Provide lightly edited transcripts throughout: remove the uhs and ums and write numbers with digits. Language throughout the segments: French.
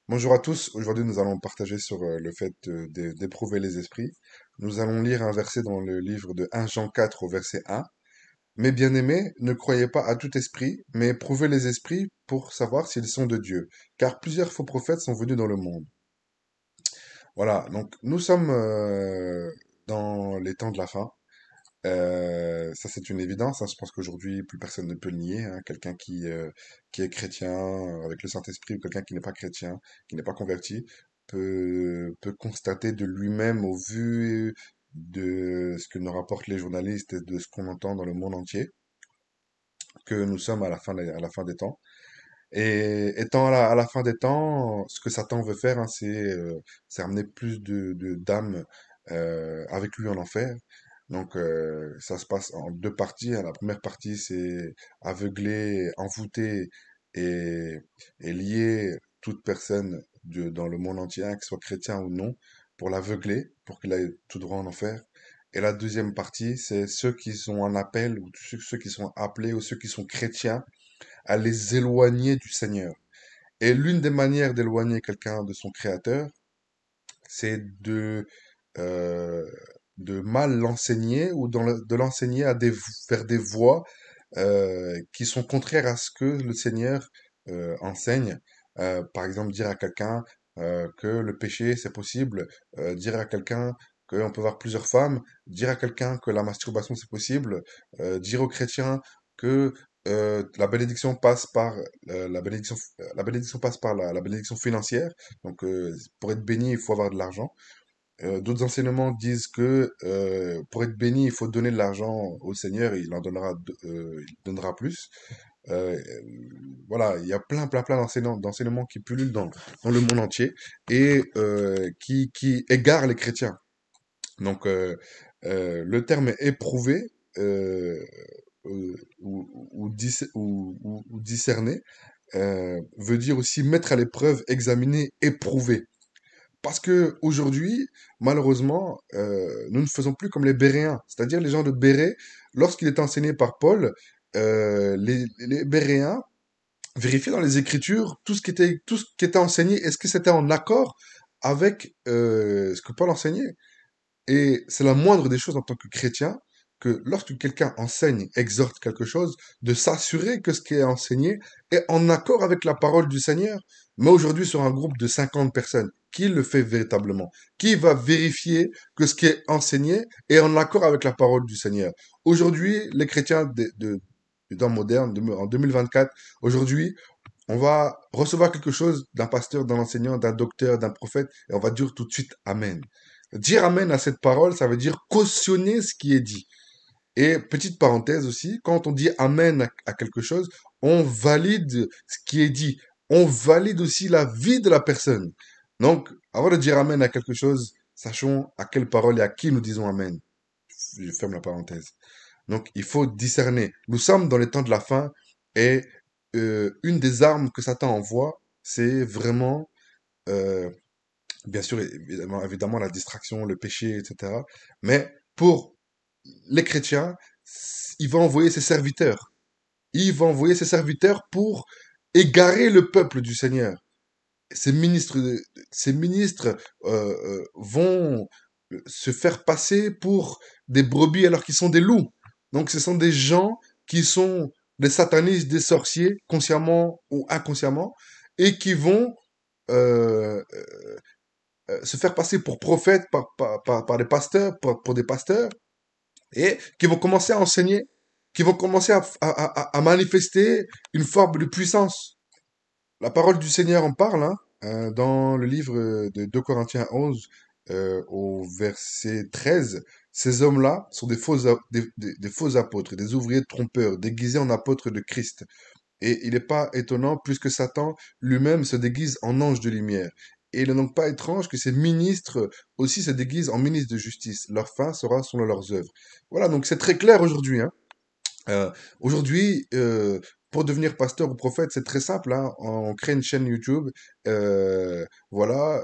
Bonjour à tous, aujourd'hui nous allons partager sur le fait d'éprouver les esprits. Nous allons lire un verset dans le livre de 1 Jean 4 au verset 1. Mes bien-aimés, ne croyez pas à tout esprit, mais éprouvez les esprits pour savoir s'ils sont de Dieu, car plusieurs faux prophètes sont venus dans le monde. Voilà, donc nous sommes dans les temps de la fin. Ça, c'est une évidence, hein. Je pense qu'aujourd'hui, plus personne ne peut le nier, hein. Quelqu'un qui est chrétien avec le Saint-Esprit ou quelqu'un qui n'est pas chrétien, qui n'est pas converti, peut constater de lui-même au vu de ce que nous rapportent les journalistes et de ce qu'on entend dans le monde entier, que nous sommes à la fin à la fin des temps. Et étant à la fin des temps, ce que Satan veut faire, hein, c'est amener plus d'âmes avec lui en enfer. Donc ça se passe en deux parties, hein. La première partie, c'est aveugler, envoûter et, et lier toute personne dans le monde entier, hein, qu'il soit chrétien ou non, pour l'aveugler, pour qu'il aille tout droit en enfer. Et la deuxième partie, c'est ceux qui sont en appel, ou ceux qui sont appelés, ou ceux qui sont chrétiens, à les éloigner du Seigneur. Et l'une des manières d'éloigner quelqu'un de son Créateur, c'est euh, de mal l'enseigner ou de l'enseigner vers des voies qui sont contraires à ce que le Seigneur enseigne. Par exemple, dire à quelqu'un que le péché, c'est possible, dire à quelqu'un qu'on peut avoir plusieurs femmes, dire à quelqu'un que la masturbation, c'est possible, dire aux chrétiens que la bénédiction passe par la bénédiction passe par la bénédiction financière. Donc, pour être béni, il faut avoir de l'argent. D'autres enseignements disent que pour être béni, il faut donner de l'argent au Seigneur et il donnera plus. Euh, voilà, il y a plein d'enseignements qui pullulent dans le monde entier et qui égarent les chrétiens. Donc, le terme éprouvé ou discerner veut dire aussi mettre à l'épreuve, examiner, éprouver. Parce que aujourd'hui, malheureusement, nous ne faisons plus comme les Béréens, c'est-à-dire les gens de Bérée, lorsqu'il est enseigné par Paul, les Béréens vérifiaient dans les Écritures tout ce qui était enseigné, est-ce que c'était en accord avec ce que Paul enseignait. Et c'est la moindre des choses en tant que chrétien que lorsque quelqu'un enseigne, exhorte quelque chose, de s'assurer que ce qui est enseigné est en accord avec la parole du Seigneur. Mais aujourd'hui, sur un groupe de 50 personnes, qui le fait véritablement? Qui va vérifier que ce qui est enseigné est en accord avec la parole du Seigneur? Aujourd'hui, les chrétiens du temps moderne, en 2024, aujourd'hui, on va recevoir quelque chose d'un pasteur, d'un enseignant, d'un docteur, d'un prophète, et on va dire tout de suite Amen. Dire Amen à cette parole, ça veut dire cautionner ce qui est dit. Et petite parenthèse aussi, quand on dit Amen à quelque chose, on valide ce qui est dit. On valide aussi la vie de la personne. Donc, avant de dire Amen à quelque chose, sachons à quelle parole et à qui nous disons Amen. Je ferme la parenthèse. Donc, il faut discerner. Nous sommes dans les temps de la fin et une des armes que Satan envoie, c'est vraiment, euh, bien sûr, évidemment, la distraction, le péché, etc. Mais pour les chrétiens, il va envoyer ses serviteurs. Il va envoyer ses serviteurs pour égarer le peuple du Seigneur. Ces ministres, ces ministres vont se faire passer pour des brebis alors qu'ils sont des loups. Donc ce sont des gens qui sont des satanistes, des sorciers, consciemment ou inconsciemment, et qui vont se faire passer pour prophètes par des pasteurs, pour des pasteurs, et qui vont commencer à enseigner, qui vont commencer à manifester une forme de puissance. La parole du Seigneur en parle, hein, dans le livre de 2 Corinthiens 11, au verset 13. Ces hommes-là sont des faux apôtres, des ouvriers trompeurs, déguisés en apôtres de Christ. Et il n'est pas étonnant, puisque Satan lui-même se déguise en ange de lumière. Et il n'est donc pas étrange que ces ministres aussi se déguisent en ministres de justice. Leur fin sera selon leurs œuvres. Voilà, donc c'est très clair aujourd'hui, hein. Aujourd'hui, pour devenir pasteur ou prophète, c'est très simple, hein. On crée une chaîne YouTube, voilà,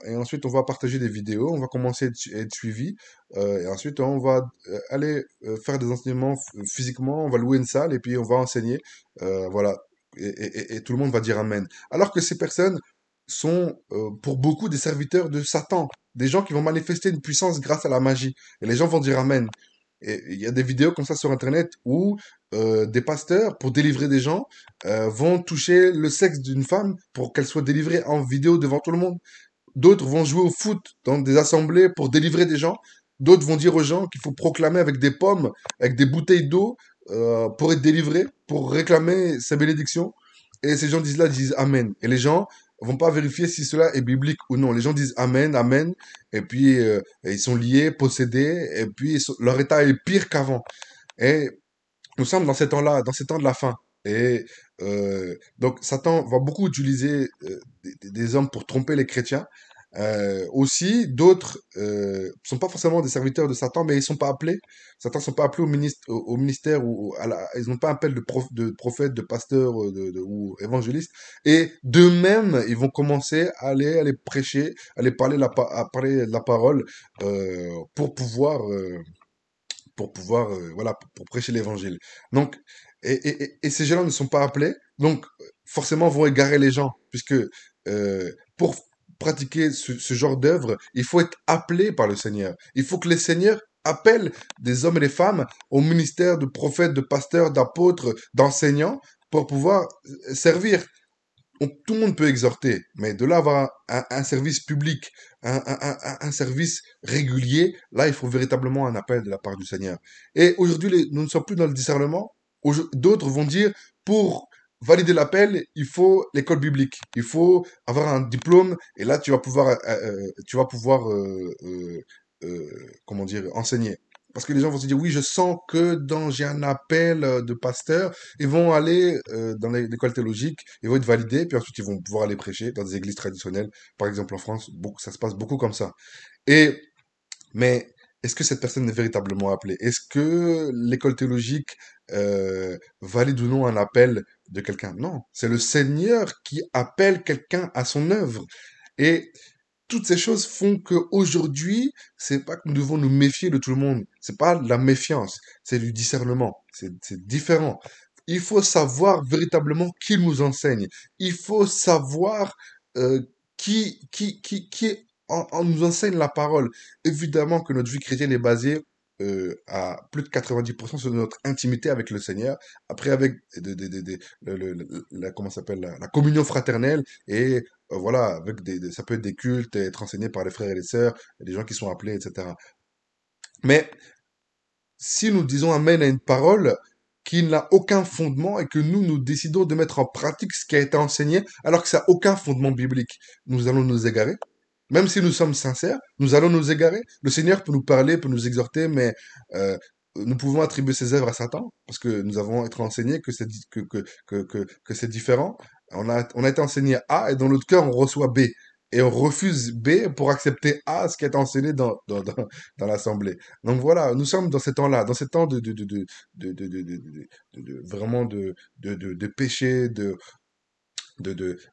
et ensuite on va partager des vidéos, on va commencer à être suivi, et ensuite on va aller faire des enseignements physiquement, on va louer une salle et puis on va enseigner, voilà, et tout le monde va dire Amen. Alors que ces personnes sont pour beaucoup des serviteurs de Satan, des gens qui vont manifester une puissance grâce à la magie. Et les gens vont dire Amen. Et il y a des vidéos comme ça sur Internet où des pasteurs, pour délivrer des gens, vont toucher le sexe d'une femme pour qu'elle soit délivrée en vidéo devant tout le monde. D'autres vont jouer au foot dans des assemblées pour délivrer des gens. D'autres vont dire aux gens qu'il faut proclamer avec des pommes, avec des bouteilles d'eau pour être délivré, pour réclamer sa bénédiction. Et ces gens disent là, disent Amen. Et les gens vont pas vérifier si cela est biblique ou non. Les gens disent Amen, Amen. Et puis ils sont liés, possédés. Et puis leur état est pire qu'avant. Et nous sommes dans ces temps-là, dans ces temps de la fin. Et donc Satan va beaucoup utiliser des hommes pour tromper les chrétiens. Aussi, d'autres sont pas forcément des serviteurs de Satan, mais ils sont pas appelés. Certains sont pas appelés au ministère ou ils n'ont pas un appel de prophète, de pasteur ou évangéliste. Et d'eux-mêmes, ils vont commencer aller prêcher, aller parler à parler de la parole pour pouvoir voilà, pour prêcher l'évangile. Donc, et ces gens-là ne sont pas appelés, donc forcément vont égarer les gens, puisque pour pratiquer ce genre d'œuvre, il faut être appelé par le Seigneur. Il faut que le Seigneur appelle des hommes et des femmes au ministère de prophètes, de pasteurs, d'apôtres, d'enseignants, pour pouvoir servir tout le monde peut exhorter, mais de là avoir un service public, un service régulier, là, il faut véritablement un appel de la part du Seigneur. Et aujourd'hui, nous ne sommes plus dans le discernement. D'autres vont dire, pour valider l'appel, il faut l'école biblique. Il faut avoir un diplôme, et là, comment dire, enseigner. Parce que les gens vont se dire, oui, je sens que j'ai un appel de pasteur, ils vont aller dans l'école théologique, ils vont être validés, puis ensuite ils vont pouvoir aller prêcher dans des églises traditionnelles. Par exemple, en France, ça se passe beaucoup comme ça. Et, mais, est-ce que cette personne est véritablement appelée? Est-ce que l'école théologique valide ou non un appel de quelqu'un? Non, c'est le Seigneur qui appelle quelqu'un à son œuvre. Et toutes ces choses font qu'aujourd'hui, c'est pas que nous devons nous méfier de tout le monde. C'est pas de la méfiance, c'est du discernement. C'est différent. Il faut savoir véritablement qui nous enseigne. Il faut savoir euh, qui nous enseigne la parole. Évidemment que notre vie chrétienne est basée à plus de 90% sur notre intimité avec le Seigneur. Après, avec comment ça s'appelle, la communion fraternelle et voilà, avec ça peut être des cultes, être enseigné par les frères et les sœurs, des gens qui sont appelés, etc. Mais si nous disons Amen à une parole qui n'a aucun fondement et que nous décidons de mettre en pratique ce qui a été enseigné alors que ça n'a aucun fondement biblique, nous allons nous égarer. Même si nous sommes sincères, nous allons nous égarer. Le Seigneur peut nous parler, peut nous exhorter, mais euh, nous pouvons attribuer ses œuvres à Satan parce que nous avons été enseignés que c'est différent. On a été enseigné A et dans notre cœur on reçoit B. Et on refuse B pour accepter A, ce qui est enseigné dans l'assemblée. Donc voilà, nous sommes dans ces temps-là, dans ces temps vraiment de péché,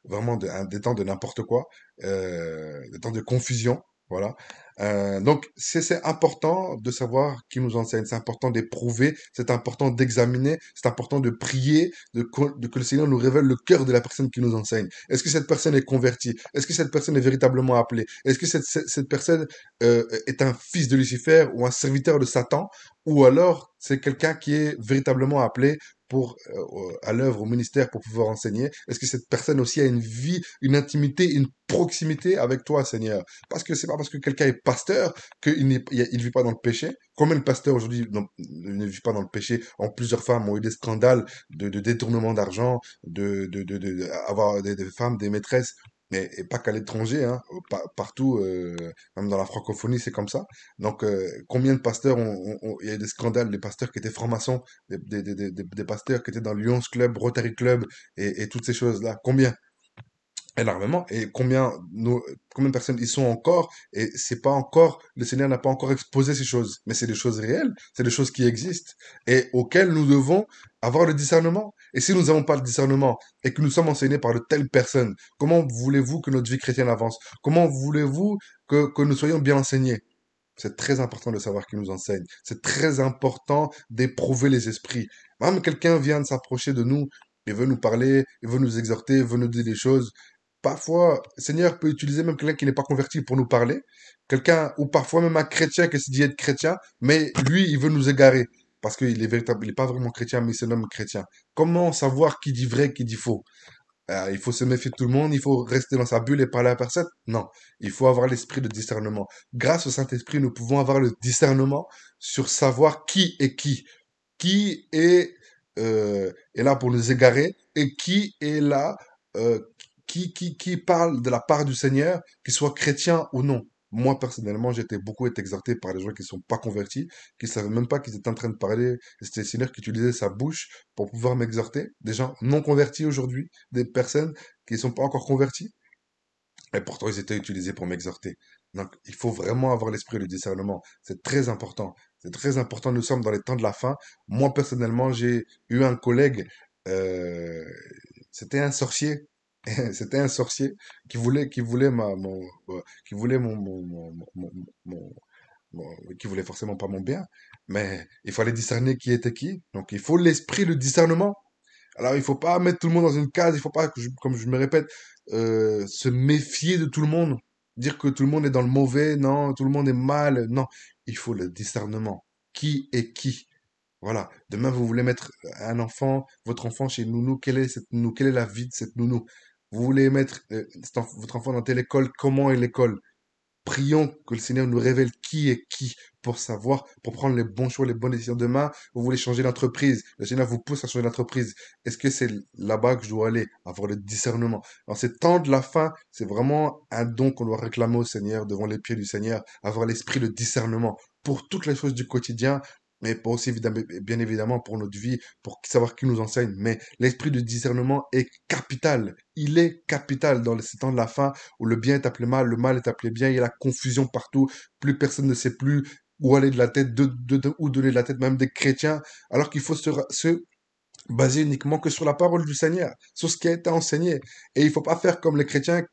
vraiment des temps de n'importe quoi, des temps de confusion, voilà. Donc c'est important de savoir qui nous enseigne, c'est important d'éprouver, c'est important d'examiner, c'est important de prier, que le Seigneur nous révèle le cœur de la personne qui nous enseigne. Est-ce que cette personne est convertie? Est-ce que cette personne est véritablement appelée? Est-ce que cette personne est un fils de Lucifer ou un serviteur de Satan? Ou alors c'est quelqu'un qui est véritablement appelé pour à l'œuvre, au ministère pour pouvoir enseigner? Est-ce que cette personne aussi a une vie, une intimité, une proximité avec toi, Seigneur? Parce que c'est pas parce que quelqu'un est pasteur qu'il vit pas dans le péché. Combien de pasteurs aujourd'hui ne vivent pas dans le péché? En plusieurs femmes ont eu des scandales de détournement d'argent, avoir des femmes, des maîtresses. Mais et pas qu'à l'étranger, hein, partout, même dans la francophonie, c'est comme ça. Donc, combien de pasteurs il y a eu des scandales, des pasteurs qui étaient francs-maçons, des pasteurs qui étaient dans le Lions Club, Rotary Club et toutes ces choses-là. Combien? Énormément. Et combien de personnes y sont encore? Et c'est pas encore, le Seigneur n'a pas encore exposé ces choses. Mais c'est des choses réelles, c'est des choses qui existent et auxquelles nous devons avoir le discernement. Et si nous n'avons pas le discernement et que nous sommes enseignés par de telles personnes, comment voulez-vous que notre vie chrétienne avance? Comment voulez-vous que nous soyons bien enseignés? C'est très important de savoir qui nous enseigne. C'est très important d'éprouver les esprits. Même quelqu'un vient de s'approcher de nous, il veut nous parler, il veut nous exhorter, il veut nous dire des choses. Parfois, le Seigneur peut utiliser même quelqu'un qui n'est pas converti pour nous parler, quelqu'un, ou parfois même un chrétien qui se dit être chrétien, mais lui, il veut nous égarer, parce qu'il est véritable, il n'est pas vraiment chrétien, mais il se nomme chrétien. Comment savoir qui dit vrai, qui dit faux? Il faut se méfier de tout le monde, il faut rester dans sa bulle et parler à personne? Non, il faut avoir l'esprit de discernement. Grâce au Saint-Esprit, nous pouvons avoir le discernement sur savoir qui est là pour nous égarer et qui est là, euh, qui parle de la part du Seigneur, qu'il soit chrétien ou non. Moi, personnellement, j'étais beaucoup été exhorté par des gens qui ne sont pas convertis, qui ne savaient même pas qu'ils étaient en train de parler. Et c'était le Seigneur qui utilisait sa bouche pour pouvoir m'exhorter. Des gens non convertis aujourd'hui, des personnes qui ne sont pas encore converties. Et pourtant, ils étaient utilisés pour m'exhorter. Donc, il faut vraiment avoir l'esprit de discernement. C'est très important. C'est très important. Nous sommes dans les temps de la fin. Moi, personnellement, j'ai eu un collègue, euh, c'était un sorcier. C'était un sorcier qui voulait qui voulait qui voulait forcément pas mon bien. Mais il fallait discerner qui était qui. Donc, il faut l'esprit de discernement. Alors, il faut pas mettre tout le monde dans une case, il faut pas, comme je me répète, se méfier de tout le monde. Dire que tout le monde est dans le mauvais, non, tout le monde est mal, non. Il faut le discernement. Qui est qui? Voilà. Demain, vous voulez mettre un enfant, votre enfant chez nounou, quelle est cette nounou? Quelle est la vie de cette nounou? Vous voulez mettre votre enfant dans telle école, comment est l'école? Prions que le Seigneur nous révèle qui est qui pour savoir, pour prendre les bons choix, les bonnes décisions demain. Vous voulez changer d'entreprise. Le Seigneur vous pousse à changer d'entreprise. Est-ce que c'est là-bas que je dois aller? Avoir le discernement. En ces temps de la fin, c'est vraiment un don qu'on doit réclamer au Seigneur, devant les pieds du Seigneur. Avoir l'esprit de discernement pour toutes les choses du quotidien, mais pour aussi, bien évidemment, pour notre vie, pour savoir qui nous enseigne. Mais l'esprit de discernement est capital. Il est capital dans ces temps de la fin où le bien est appelé mal, le mal est appelé bien, il y a la confusion partout, plus personne ne sait plus où aller de la tête, où donner de la tête, même des chrétiens, alors qu'il faut se baser uniquement que sur la parole du Seigneur, sur ce qui a été enseigné. Et il faut pas faire comme les chrétiens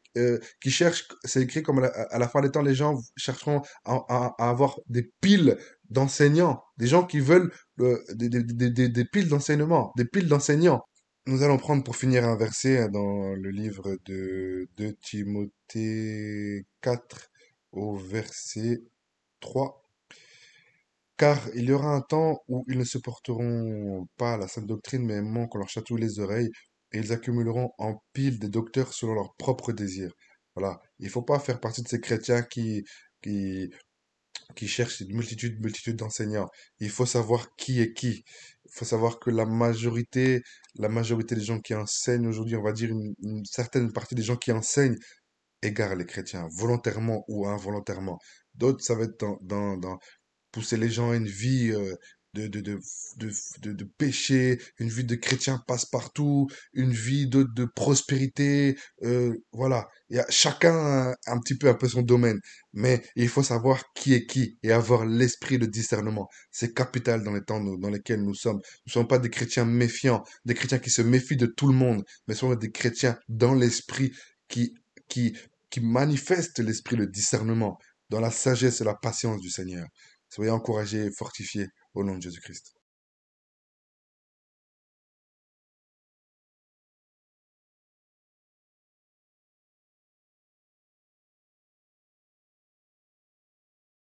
qui cherchent, c'est écrit comme à la fin des temps, les gens chercheront à avoir des piles d'enseignants, des gens qui veulent des piles d'enseignement, des piles d'enseignants. Nous allons prendre pour finir un verset dans le livre de Timothée 4 au verset 3. Car il y aura un temps où ils ne supporteront pas la sainte doctrine, mais aimeront qu'on leur chatouille les oreilles, et ils accumuleront en pile des docteurs selon leurs propres désirs. Voilà. Il faut pas faire partie de ces chrétiens qui, qui cherchent une multitude d'enseignants. Il faut savoir qui est qui. Il faut savoir que la majorité des gens qui enseignent aujourd'hui, on va dire une certaine partie des gens qui enseignent égarent les chrétiens, volontairement ou involontairement. D'autres, ça va être dans pousser les gens à une vie de, de, de, de, de péché, une vie de chrétien passe-partout, une vie de prospérité. Voilà, il y a chacun un petit peu un peu son domaine, mais il faut savoir qui est qui et avoir l'esprit de discernement. C'est capital dans les temps dans lesquels nous sommes. Nous ne sommes pas des chrétiens méfiants, des chrétiens qui se méfient de tout le monde, mais sommes des chrétiens dans l'esprit qui, qui, qui manifestent l'esprit de discernement dans la sagesse et la patience du Seigneur. Soyez encouragés et fortifiés au nom de Jésus-Christ.